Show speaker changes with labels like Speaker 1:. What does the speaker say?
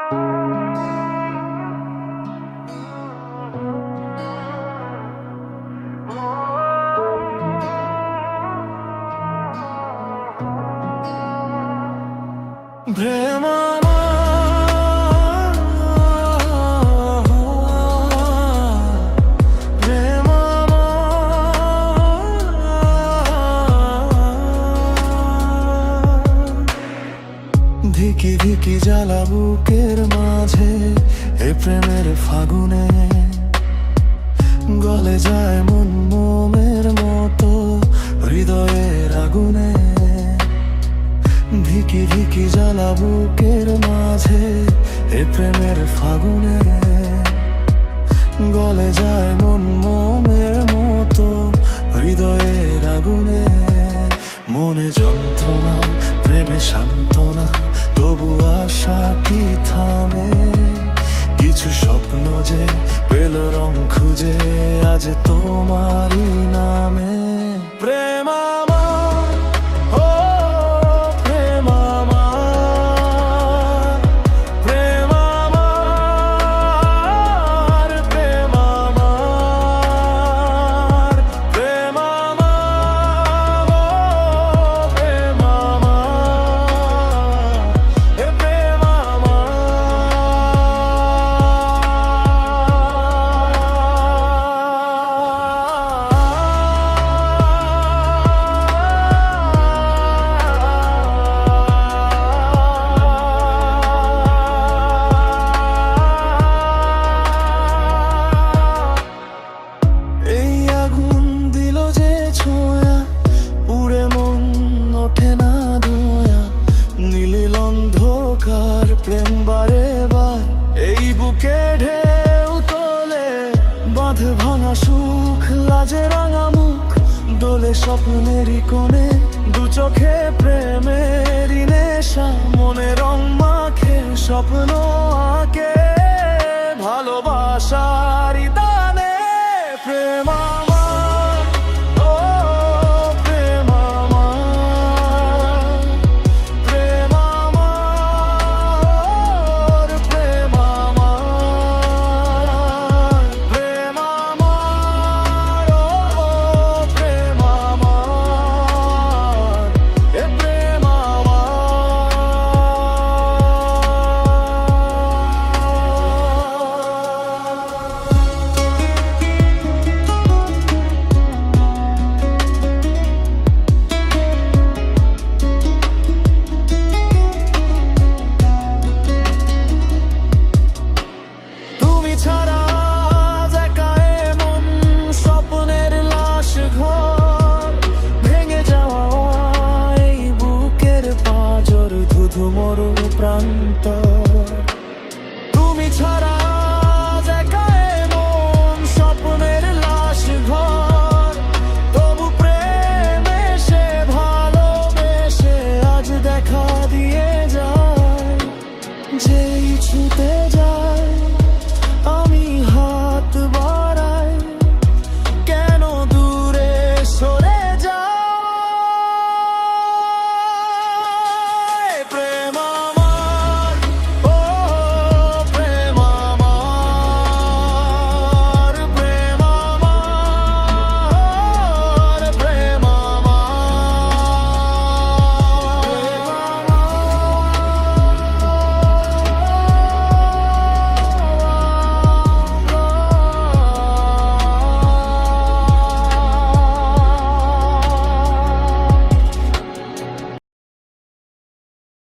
Speaker 1: প্রেম ধিকি ধিকি জ্বালা বুকের মাঝে এ প্রেমের ফাগুনে গলে যায় মন মোমের মতো হৃদয়ের আগুনে। ধিকি ধিকি জ্বালা বুকের মাঝে এ প্রেমের ফাগুনে গলে যায় মন মোমের মতো হৃদয়ের আগুনে। মনে যন্ত্রণা প্রেমে সান্ত্বনা তবু আশা কি থামে? কিছু স্বপ্ন যে পেল রং খুঁজে আজ তোমারই নামে। প্রেম আমার, ও প্রেম আমার, প্রেম আমার, প্রেম আমার, প্রেম আমার, ও প্রেম আমার, এ প্রেম আমার। এই আগুন দিল যে ছোঁয়া পুড়ে মন ওঠে না ধোঁয়া। নীল অন্ধকার প্রেম বারে বার এই বুকে ঢেউ তোলে। বাঁধ ভাঙা সুখ লাজে রাঙা মুখ দোলে স্বপ্নেরই কোণে। দু চোখে প্রেমেরই নেশা মনে রং মাখে স্বপ্ন আঁকে ভালোবাসারই দানে। প্রেম আমার, ও প্রেম আমার, প্রেম আমার, প্রেম আমার, প্রেম আমার, ও প্রেম আমার, এ প্রেম আমার। তুমি ছাড়া একা এমন স্বপ্নের লাশ ঘর ভেঙে যাওয়া এই বুকের পাঁজর ধুধু মরু প্রান্ত। তুমি ছাড়া একা এমন স্বপ্নের লাশ ঘর তবু প্রেমে সে ভালোবেসে আজ দেখা দিয়ে যায়। যেই ছুতে